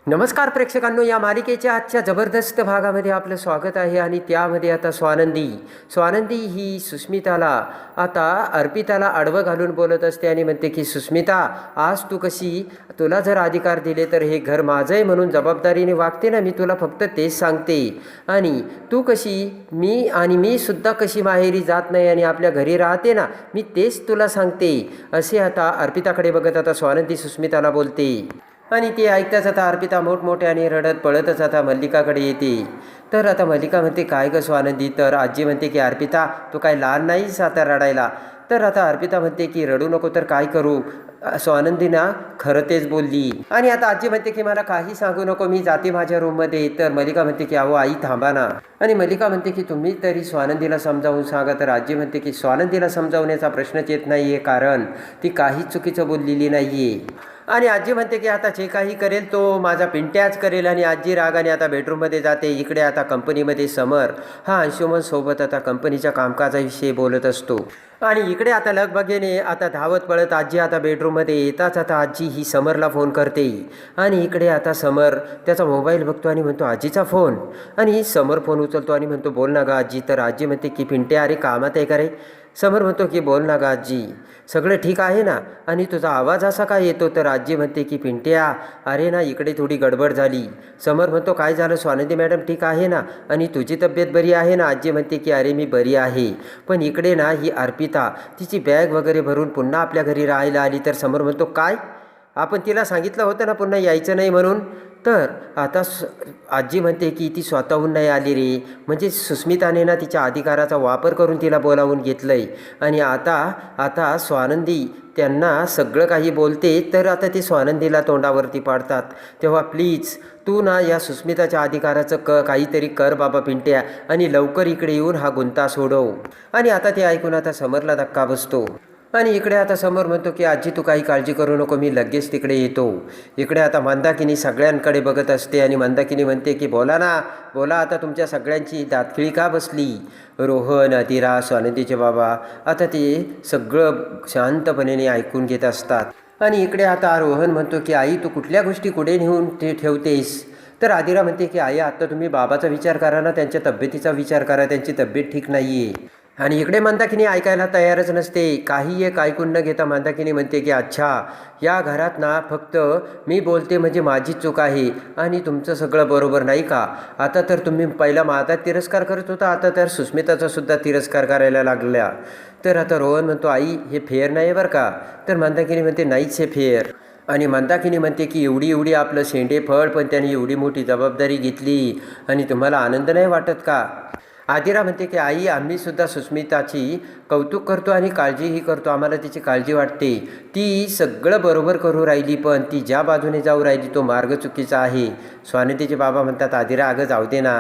नमस्कार प्रेक्षकांनो, या मालिकेच्या आजच्या जबरदस्त भागामध्ये आपलं स्वागत आहे. आणि त्यामध्ये आता स्वानंदी ही सुस्मिताला आता अर्पिताला आडवं घालून बोलत असते आणि म्हणते की सुस्मिता, आज तू कशी, तुला जर अधिकार दिले तर हे घर माझं आहे म्हणून जबाबदारीने वागते ना. मी तुला फक्त तेच सांगते. आणि तू कशी, मी सुद्धा कशी माहेरी जात नाही आणि आपल्या घरी राहते ना, मी तेच तुला सांगते. असे आता अर्पिताकडे बघत आता स्वानंदी सुस्मिताला बोलते. आणि ते ऐकताच आता अर्पिता मोठमोठ्याने रडत पळतच आता मल्लिकाकडे येते. तर आता मल्लिका म्हणते, काय गं स्वानंदी. तर आजी म्हणते की अर्पिता, तू काय लहान नाहीस आता रडायला. तर आता अर्पिता म्हणते की रडू नको तर काय करू. स्वानंदी ना खरं तेच बोलली. आणि आता आजी म्हणते की मला काही सांगू नको, मी जाते माझ्या रूममध्ये. तर मल्लिका म्हणते की अहो आई थांबा ना. आणि मल्लिका म्हणते की तुम्ही तरी स्वानंदीला समजावून सांगा. तर आजी म्हणते की स्वानंदीला समजावण्याचा प्रश्नच येत नाही आहे, कारण ती काहीच चुकीचं बोललेली नाही आहे. आणि आजी म्हणते की आता जे काही करेल तो माझा पिंट्याच करेल. आणि आजी रागाने आता बेडरूममध्ये जाते. इकडे आता कंपनीमध्ये समर हा अंशुमन सोबत आता कंपनीच्या कामकाजाविषयी बोलत असतो. आणि इकडे आता लगबगेने आता धावत पळत आजी आता बेडरूममध्ये येताच आता आजी ही समरला फोन करते. आणि इकडे आता समर त्याचा मोबाईल बघतो आणि म्हणतो आजीचा फोन. आणि समर फोन उचलतो आणि म्हणतो बोल ना गा आजी. तर आजी म्हणते की पिंट्या, अरे कामात आहे का रे. समर म्हणतो की बोल ना गा आजी, सगळं ठीक आहे ना. आणि तुझा आवाज असा काय येतो. तर आजी म्हणते की पिंट्या, अरे ना इकडे थोडी गडबड झाली. समर म्हणतो काय झालं. स्वानंदी मॅडम ठीक आहे ना, आणि तुझी तब्येत बरी आहे ना. आजी म्हणते की अरे मी बरी आहे, पण इकडे ना ही अर्पिता तिची बॅग वगैरे भरून पुन्हा आपल्या घरी राहायला आली. तर समर म्हणतो काय, आपण तिला सांगितलं होतं ना पुन्हा यायचं नाही म्हणून. तर आता आजी म्हणते की ती स्वतःहून नाही आली रे, म्हणजे सुस्मिताने ना तिच्या अधिकाराचा वापर करून तिला बोलावून घेतलं आहे. आणि आता स्वानंदी त्यांना सगळं काही बोलते. तर आता ते स्वानंदीला तोंडावरती पाडतात. तेव्हा प्लीज तू ना या सुस्मिताच्या अधिकाराचं काहीतरी कर बाबा पिंट्या, आणि लवकर इकडे येऊन हा गुंता सोडव. आणि आता ते ऐकून आता समरला धक्का बसतो. आणि इकडे आता समोर म्हणतो की आजी तू काही काळजी करू नको, मी लगेच तिकडे येतो. इकडे आता मंदाकिनी सगळ्यांकडे बघत असते. आणि मंदाकिनी म्हणते की बोला ना, बोला आता, तुमच्या सगळ्यांची दातखिळी का बसली. रोहन, अतिरा, स्वानंदीचे बाबा आता ते सगळं शांतपणे ऐकून घेत असतात. आणि इकडे आता रोहन म्हणतो की आई तू कुठल्या गोष्टी कुठे नेऊन ते ठेवतेस. तर आदिरा म्हणते की आई आता तुम्ही बाबाचा विचार करा ना, त्यांच्या तब्येतीचा विचार करा, त्यांची तब्येत ठीक नाही आहे. आणि इकडे मंदाकिनी ऐकायला तयारच नसते. काही एक ऐकून न घेता मंदाकिनी म्हणते की अच्छा, या घरात ना फक्त मी बोलते म्हणजे माझी चूक आहे आणि तुमचं सगळं बरोबर नाही का. आता तर तुम्ही पहिला माझा तिरस्कार करत होता, आता तर सुस्मिताचा सुद्धा तिरस्कार करायला लागल्या. तर आता रोहन म्हणतो आई हे फेअर नाही बरं का. तर मंदाकिनी म्हणते नाहीच हे फेअर. आणि मंदाकिनी म्हणते की एवढी आपलं शेंडे फळ, पण त्यांनी एवढी मोठी जबाबदारी घेतली आणि तुम्हाला आनंद नाही वाटत का. आदिरा म्हणते की आई आम्हीसुद्धा सुस्मिताची कौतुक करतो आणि काळजीही करतो, आम्हाला तिची काळजी वाटते. ती सगळं बरोबर करू राहिली, पण ती ज्या बाजूने जाऊ राहिली तो मार्ग चुकीचा आहे. स्वानंदीचे बाबा म्हणतात आदिरा अगं जाऊ दे ना,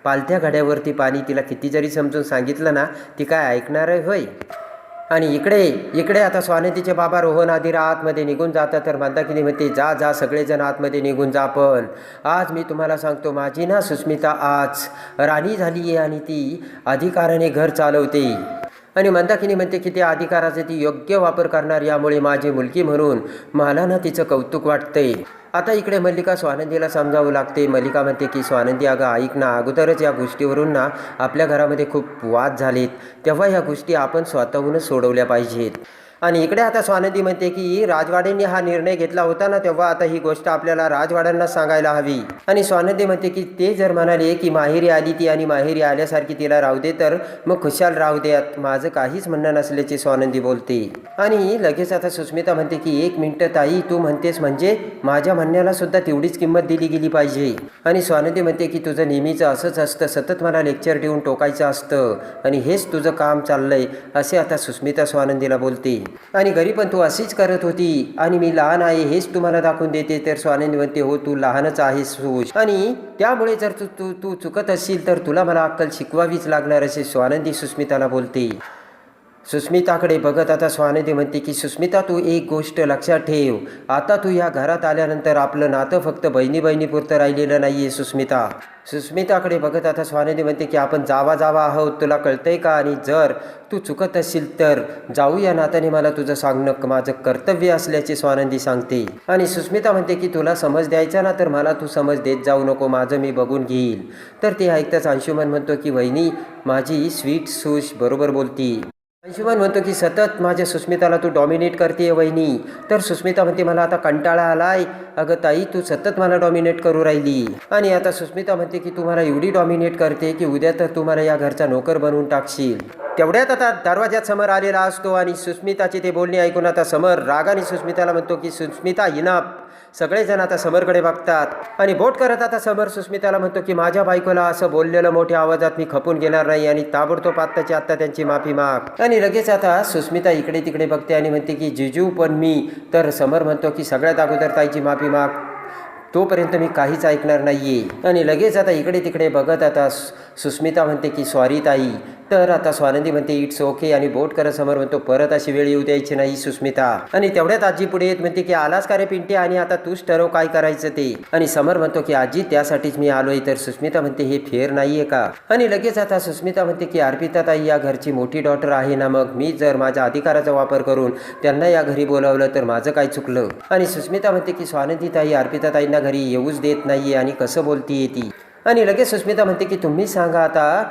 पालथ्या घड्यावरती पाणी, तिला किती जरी समजून सांगितलं ना ती काय ऐकणार आहे होय. आणि इकडे आता स्वानंदीचे बाबा रोहन आदिरा आतमध्ये निघून जातात. तर मंदाकिनी म्हणते जा सगळेजण आतमध्ये निघून जा, पण आज मी तुम्हाला सांगतो माझी ना सुस्मिता आज राणी झाली आहे आणि ती अधिकाराने घर चालवते. आणि मंदाकिनी म्हणते की त्या अधिकाराचा ती योग्य वापर करणार, यामुळे माझी मुलगी म्हणून मला ना तिचं कौतुक वाटतंय. आता इकडे मल्लिका स्वानंदीला समजावू लागते. मल्लिका म्हणते की स्वानंदी अगं ऐक ना, अगोदरच या गोष्टीवरून ना आपल्या घरामध्ये खूप वाद झालेत, तेव्हा ह्या गोष्टी आपण स्वतःहूनच सोडवल्या पाहिजेत. आणि इकडे आता स्वानंदी म्हणते की राजवाड्यांनी हा निर्णय घेतला होता ना, तेव्हा आता ही गोष्ट आपल्याला राजवाड्यांना सांगायला हवी. आणि स्वानंदी म्हणते की ते जर म्हणाले की माहेरी आली ती आणि माहेरी आल्यासारखी तिला राहू दे तर मग खुशाल राहू द्यात, माझं काहीच म्हणणं नसल्याचे स्वानंदी बोलते. आणि लगेच आता सुस्मिता म्हणते की 1 मिनिट ताई, तू म्हणतेस म्हणजे माझ्या म्हणण्याला सुद्धा तेवढीच किंमत दिली गेली पाहिजे. आणि स्वानंदी म्हणते की तुझं नेहमीचं असंच असतं, सतत मला लेक्चर देऊन टोकायचं असतं आणि हेच तुझं काम चाललंय, असे आता सुस्मिता स्वानंदीला बोलते. आणि घरी पण तू अशीच करत होती आणि मी लहान आहे हेच तुम्हाला दाखवून देते. तर स्वानंदी म्हणते हो तू लहानच आहेस सूज, आणि त्यामुळे जर तू चुकत असशील तर तुला मला अक्कल शिकवावीच लागणार, असे स्वानंदी सुस्मिताला बोलते. सुस्मिताकडे बघत आता स्वानंदी म्हणते की सुस्मिता, तू एक गोष्ट लक्षात ठेव, आता तू या घरात आल्यानंतर आपलं नातं फक्त बहिणी बहिणीपुरतं राहिलेलं नाही आहे सुस्मिता. सुस्मिताकडे बघत आता स्वानंदी म्हणते की आपण जावा आहोत, तुला कळतंय का? आणि जर तू चुकत असशील तर जाऊ या नात्याने मला तुझं सांगणं माझं कर्तव्य असल्याचे स्वानंदी सांगते. आणि सुस्मिता म्हणते की तुला समज द्यायचा ना तर मला तू समज देत जाऊ नको, माझं मी बघून घेईल. तर ते ऐकताच अंशुमन म्हणतो की वहिनी, माझी स्वीट सुश बरोबर बोलती. अंशुमन म्हणतो की सतत माझ्या सुस्मिताला तू डॉमिनेट करते वहिनी. तर सुस्मिता म्हणते मला आता कंटाळा आलाय. अगं ताई, तू सतत मला डॉमिनेट करू राहिली. आणि आता सुस्मिता म्हणते की तू मला एवढी डॉमिनेट करते की उद्या तर तू मला या घरचा नोकर बनवून टाकशील. तेवढ्यात आता दरवाज्यात समर आलेला असतो आणि सुस्मिताचे ते बोलणे ऐकून आता समर रागाने सुस्मिताला म्हणतो की सुस्मिता इनफ. सगळेजण आता समरकडे बघतात आणि बोट करत आता समर सुस्मिताला म्हणतो की माझ्या बायकोला असं बोललेलं मोठ्या आवाजात मी खपून घेणार नाही आणि ताबडतोब आत्ताची आत्ता त्यांची माफी माग. आणि लगेच आता सुस्मिता इकडे तिकडे बघते आणि म्हणते की जिजू पण मी. तर समर म्हणतो की सगळ्यात अगोदर ताईची माफी माग, तोपर्यंत मी काहीच ऐकणार नाहीये. आणि लगेच आता इकडे तिकडे बघत आता सुस्मिता म्हणते की सॉरी ताई. तर आता स्वानंदी म्हणते इट्स ओके आणि बोट करत समर म्हणतो परत अशी वेळ येऊ द्यायची नाही सुस्मिता. आणि तेवढ्यात आजी पुढे येत म्हणते की आलास का रे पिंटे, आणि आता तूच ठरव काय करायचं ते. आणि समर म्हणतो की आजी त्यासाठीच मी आलोय. तर सुस्मिता म्हणते हे फेर नाहीये का? आणि लगेच आता सुस्मिता म्हणते की अर्पिता ताई या घरची मोठी डॉटर आहे ना, मग मी जर माझ्या अधिकाराचा वापर करून त्यांना या घरी बोलावलं तर माझं काय चुकलं? आणि सुस्मिता म्हणते की स्वानंदी ताई अर्पिता ताईंना घरी येऊच देत नाहीये आणि कसं बोलतीये ती. आणि लगेच सुस्मिता म्हणते की तुम्ही सांगा आता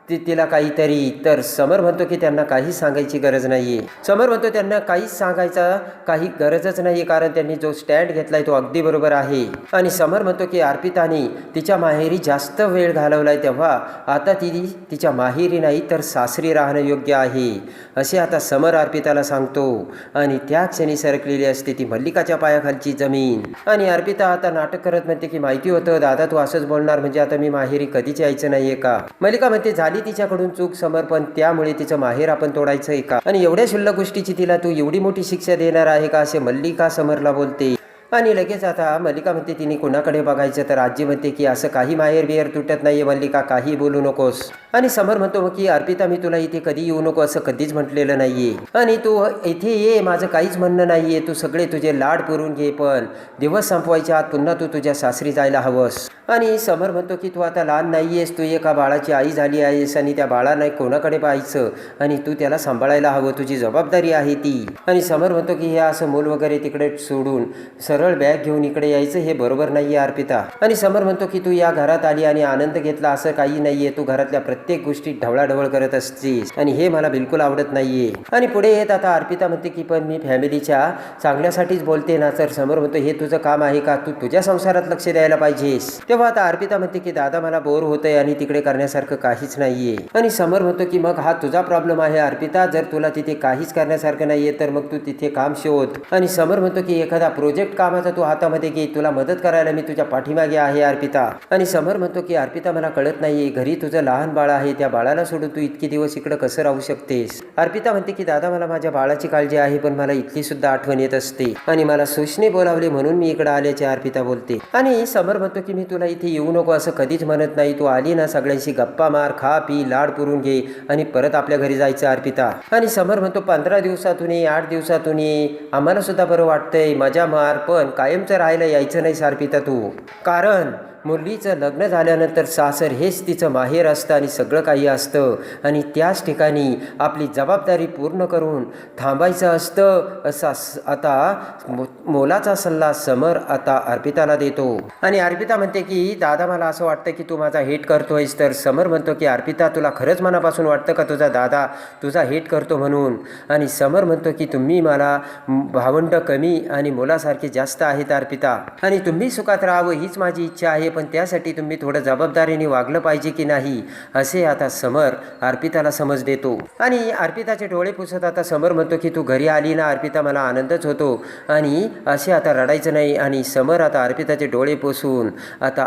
तिला काहीतरी. तर समर म्हणतो की त्यांना काहीच सांगायची गरज नाही आहे. समर म्हणतो त्यांना काहीच सांगायचा काही गरजच नाही, कारण त्यांनी जो स्टँड घेतलाय तो अगदी बरोबर आहे. आणि समर म्हणतो की अर्पिताने तिच्या माहेरी जास्त वेळ घालवलाय, तेव्हा आता ती तिच्या माहेरी नाही तर सासरी राहणं योग्य आहे असे आता समर अर्पिताला सांगतो. आणि त्या क्षणी सरकलेली असते ती मल्लिकाच्या पायाखालची जमीन. आणि अर्पिता आता नाटक करत म्हणते की माहिती होतं दादा तू असंच बोलणार, म्हणजे आता मी माहेरी कधीच यायचं नाहीये का? मल्लिका म्हणते झाली तिच्याकडून चूक समर, पण त्यामुळे तिचं माहेर आपण तोडायचं आहे का? आणि एवढ्या क्षुल्लक गोष्टीची तिला तू एवढी मोठी शिक्षा देणार आहे का? असे मल्लिका समरला बोलते. आणि लगेच आता मल्लिका म्हणते तिने कोणाकडे बघायचं? तर आजी म्हणते की असं काही माहेर बिहेर तुटत नाहीये मल्लिका, काही बोलू नकोस. आणि समर म्हणतो की अर्पिता मी तुला इथे कधी येऊ नको असं कधीच म्हटलेलं नाहीये, आणि तू इथे ये माझं काहीच म्हणणं नाहीये, तू सगळे तुझे लाड पुरून घे, पण दिवस संपवायच्या आत पुन्हा तू तुझ्या सासरी जायला हवंस. आणि समर म्हणतो की तू आता लहान नाहीयेस, तू एका बाळाची आई झाली आहेस आणि त्या बाळाला कोणाकडे पाहायचं आणि तू त्याला सांभाळायला हवं, तुझी जबाबदारी आहे ती. आणि समर म्हणतो की हे असं मूल वगैरे तिकडे सोडून सरळ बॅग घेऊन इकडे यायचं हे बरोबर नाहीये अर्पिता. आणि समर म्हणतो की तू या घरात आली आणि आनंद घेतला असं काही नाहीये, तू घरातल्या प्रत्येक गोष्टी ढवळाढवळ करत असतीस आणि हे मला बिलकुल आवडत नाहीये. आणि पुढे येत आता अर्पिता म्हणते की पण मी फॅमिलीच्या चांगल्यासाठीच बोलते ना. तर समर म्हणतो हे तुझं काम आहे का? तू तुझ्या संसारात लक्ष द्यायला पाहिजेस. तेव्हा आता अर्पिता म्हणते की दादा मला बोर होतंय आणि तिकडे करण्यासारखं काहीच नाहीये. आणि समर म्हणतो की मग हा तुझा प्रॉब्लेम आहे अर्पिता, जर तुला तिथे काहीच करण्यासारखं नाहीये तर मग तू तिथे काम शोध. आणि समर म्हणतो की एखादा प्रोजेक्ट कामाचा तू हातामध्ये घे, तुला मदत करायला मी तुझ्या पाठीमागे आहे अर्पिता. आणि समर म्हणतो की अर्पिता मला कळत नाहीये, घरी तुझं लहान बाळ आहे, त्या बाळाला सोडून तू इतके दिवस इकडे कसं राहू शकतेस? अर्पिता म्हणते की दादा मला माझ्या बाळाची काळजी आहे, पण मला इथली सुद्धा आठवण येत असते आणि मला सुशने बोलावले म्हणून मी इकडे आल्याचे अर्पिता बोलते. आणि समर म्हणतो की मी तुला इथे येऊ नको असं कधीच म्हणत नाही, तू आली ना सगळ्यांशी गप्पा मार, खा पी, लाड पुरून घे आणि परत आपल्या घरी जायचं अर्पिता. आणि समर म्हणतो 15 दिवसातून ये, 8 दिवसातून ये, आम्हाला सुद्धा बरं वाटतंय, मजा मार, पण कायमचं राहायला यायचं नाही अर्पिता तू, कारण मुलीचं लग्न झाल्यानंतर सासर हेच तिचं माहेर असतं आणि सगळं काही असतं आणि त्याच ठिकाणी आपली जबाबदारी पूर्ण करून थांबायचं असतं असा आता मोलाचा सल्ला समर आता अर्पिताला देतो. आणि अर्पिता म्हणते की दादा मला असं वाटतं की तू माझा हेट करतोयस. तर समर म्हणतो की अर्पिता तुला खरंच मनापासून वाटतं का तुझा दादा तुझा हेट करतो म्हणून? आणि समर म्हणतो की तुम्ही मला भावंड कमी आणि मुलासारखे जास्त आहेत अर्पिता, आणि तुम्ही सुखात राहावं हीच माझी इच्छा आहे, पण त्यासाठी तुम्ही थोडं जबाबदारीने वागलं पाहिजे की नाही असे आता समर अर्पिताला समज देतो. आणि अर्पिताचे डोळे पुसत आता समर म्हणतो की तू घरी आली ना अर्पिता मला आनंदच होतो आणि असे आता रडायचं नाही. आणि समर आता अर्पिताचे डोळे पुसून आता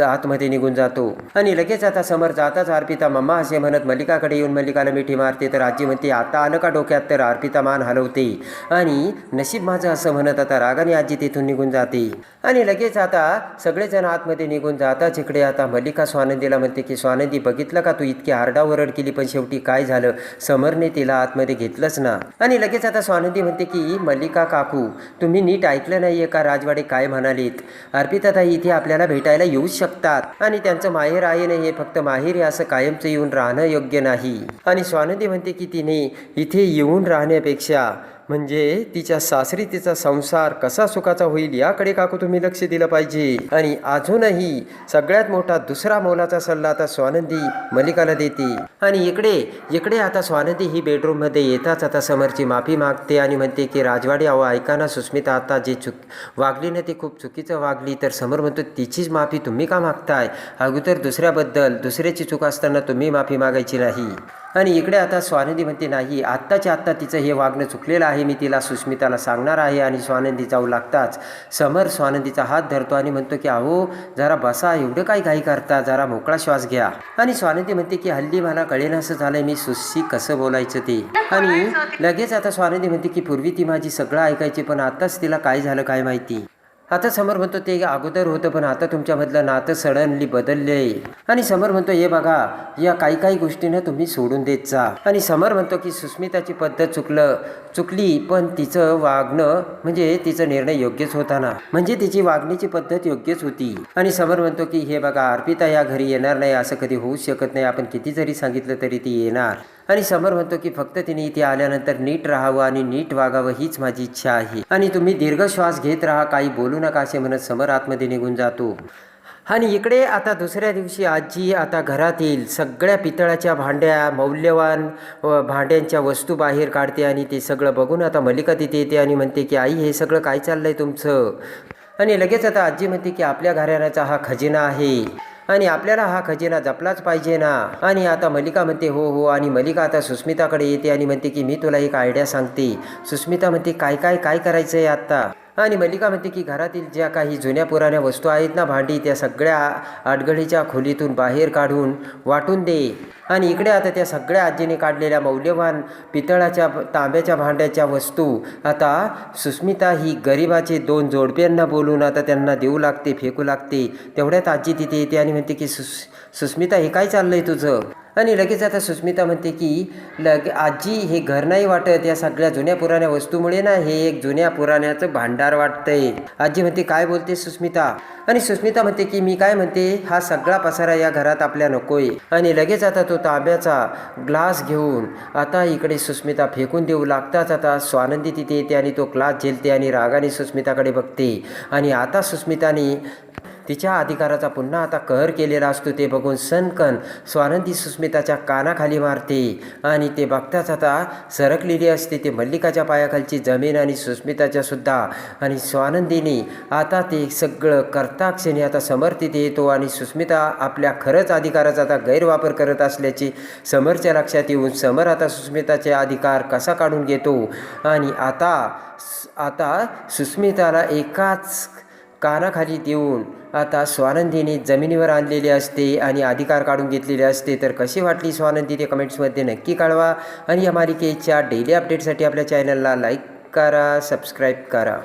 आतमध्ये निघून जातो. आणि लगेच आता समर जाताच अर्पिता मम्मा असे म्हणत मल्लिकाकडे येऊन मल्लिकाला मिठी मारते. तर आजी म्हणते आता आलं का डोक्यात? तर अर्पिता मान हलवते आणि नशीब माझं असं म्हणत आता रागाने आजी तिथून निघून जाते. आणि लगेच आता सगळेजण आतमध्ये आतमध्ये निघून जाताच इकडे आता मल्लिका स्वानंदीला म्हणते की स्वानंदी बघितलं का तू इतकी आरडाओरड केली पण शेवटी काय झालं, समरने तिला आतमध्ये घेतलंच ना. आणि लगेच आता स्वानंदी म्हणते की मल्लिका काकू तुम्ही नीट ऐकलं नाहीये का राजवाडे काय म्हणालीत, अर्पिताताई इथे आपल्याला भेटायला येऊ शकतात आणि त्यांचं माहेर आहे नाही, फक्त माहेर असं कायमचं येऊन राहणं योग्य नाही. आणि स्वानंदी म्हणते की तिने इथे येऊन राहण्यापेक्षा म्हणजे तिच्या सासरी तिचा संसार कसा सुखाचा होईल याकडे काकू तुम्ही लक्ष दिलं पाहिजे. आणि अजूनही सगळ्यात मोठा दुसरा मोलाचा सल्ला आता स्वानंदी मल्लिकाला देते. आणि इकडे आता स्वानंदी ही बेडरूममध्ये येताच आता समरची माफी मागते आणि म्हणते की राजवाडे अहो ऐका ना, सुस्मिता आता जे वागली ना ती खूप चुकीचं वागली. तर समर म्हणतो तिचीच माफी तुम्ही का मागताय, अगोदर दुसऱ्याबद्दल दुसऱ्याची चूक असताना तुम्ही माफी मागायची नाही. आणि इकडे आता स्वानंदी म्हणते नाही, आत्ताच्या आत्ता तिचं हे वागणं चुकलेलं आहे, मी तिला सुस्मिताला सांगणार आहे. आणि स्वानंदी जाऊ लागताच समर स्वानंदीचा हात धरतो आणि म्हणतो की अहो जरा बसा, एवढं काय घाई करता, जरा मोकळा श्वास घ्या. आणि स्वानंदी म्हणते की हल्ली मला कळेना असं झालंय मी सुशी कसं बोलायचं ते. आणि लगेच आता स्वानंदी म्हणते की पूर्वी ती माझी सगळं ऐकायची पण आताच तिला काय झालं काय माहिती. आता समर म्हणतो ते अगोदर होतं पण आता तुमच्यामधलं नातं सडनली बदलले. आणि समर म्हणतो हे बघा या काही गोष्टींना तुम्ही सोडून देत जा. आणि समर म्हणतो की सुस्मिताची पद्धत चुकली पण तिचं वागणं म्हणजे तिचा निर्णय योग्यच होता ना, म्हणजे तिची वागण्याची पद्धत योग्यच होती. आणि समर म्हणतो की हे बघा अर्पिता या घरी येणार नाही, असं कधी होऊ शकत नाही, आपण किती जरी सांगितलं तरी ती येणार. आणि समर म्हणतो की फक्त तिने इथे आल्यानंतर नीट राहावं आणि नीट वागावं हीच माझी इच्छा आहे आणि तुम्ही दीर्घ श्वास घेत राहा, काही बोलू नका असे म्हणत समर आतमध्ये निघून जातो. आणि इकडे आता दुसऱ्या दिवशी आजी आता घरातील सगळ्या पितळाच्या भांड्या मौल्यवान भांड्यांच्या वस्तू बाहेर काढते आणि ते सगळं बघून आता मल्लिका तिथे येते आणि म्हणते की आई हे सगळं काय चाललंय तुमचं. आणि लगेच आता आजी म्हणते की आपल्या घराण्याचा हा खजिना आहे आणि आपल्याला हा खजिना जपलाच पाहिजे ना. आणि आता मल्लिका म्हणते हो. आणि मल्लिका आता सुस्मिताकडे येते आणि म्हणते की मी तुला एक आयडिया सांगते. सुस्मिता म्हणते काय करायचं आहे आत्ता. आणि मल्लिका म्हणते की घरातील ज्या काही जुन्या पुराण्या वस्तू आहेत ना भांडी, त्या सगळ्या आडगळीच्या खोलीतून बाहेर काढून वाटून दे. आणि इकडे आता त्या सगळ्या आजीने काढलेल्या मौल्यवान पितळाच्या तांब्याच्या भांड्याच्या वस्तू आता सुस्मिता ही गरिबाचे 2 जोडप्यांना बोलून आता त्यांना देऊ लागते, फेकू लागते. तेवढ्यात आजी तिथे येते आणि म्हणते की सुस्मिता हे काय चाललंय तुझं. आणि लगेच आता सुस्मिता म्हणते की आजी हे घर नाही वाटत, या सगळ्या जुन्या पुराण्या वस्तूमुळे ना हे एक जुन्या पुराण्याचं भांडार वाटतंय. आजी म्हणते काय बोलते सुस्मिता. आणि सुस्मिता म्हणते की मी काय म्हणते हा सगळा पसारा या घरात आपल्या नकोय. आणि लगेच आता तो तांब्याचा ग्लास घेऊन आता इकडे सुस्मिता फेकून देऊ लागताच आता स्वानंदी तिथे येते आणि तो ग्लास झेलते आणि रागाने सुस्मिताकडे बघते. आणि आता सुस्मिताने तिच्या अधिकाराचा पुन्हा आता कहर केलेला असतो ते बघून सनकन स्वानंदी सुस्मिताच्या कानाखाली मारते. आणि ते बघताच आता सरकलेली असते ते मल्लिकाच्या पायाखालची जमीन आणि सुस्मिताच्या सुद्धा. आणि स्वानंदीने आता ते सगळं करता क्षणी आता समर तिथे येतो आणि सुस्मिता आपल्या खरंच अधिकाराचा आता गैरवापर करत असल्याचे समरच्या लक्षात येऊन समर आता सुस्मिताचे अधिकार कसा काढून घेतो. आणि आता सुस्मिताला एकाच कानाखाली देऊन आता स्वानंदीने जमिनीवर आणलेली असते आणि अधिकार काढून घेतलेले असते. तर कशी वाटली स्वानंदी ते कमेंट्समध्ये नक्की कळवा. आणि या मालिकेच्या डेली अपडेटसाठी आपल्या चॅनलला लाईक करा, सबस्क्राईब करा.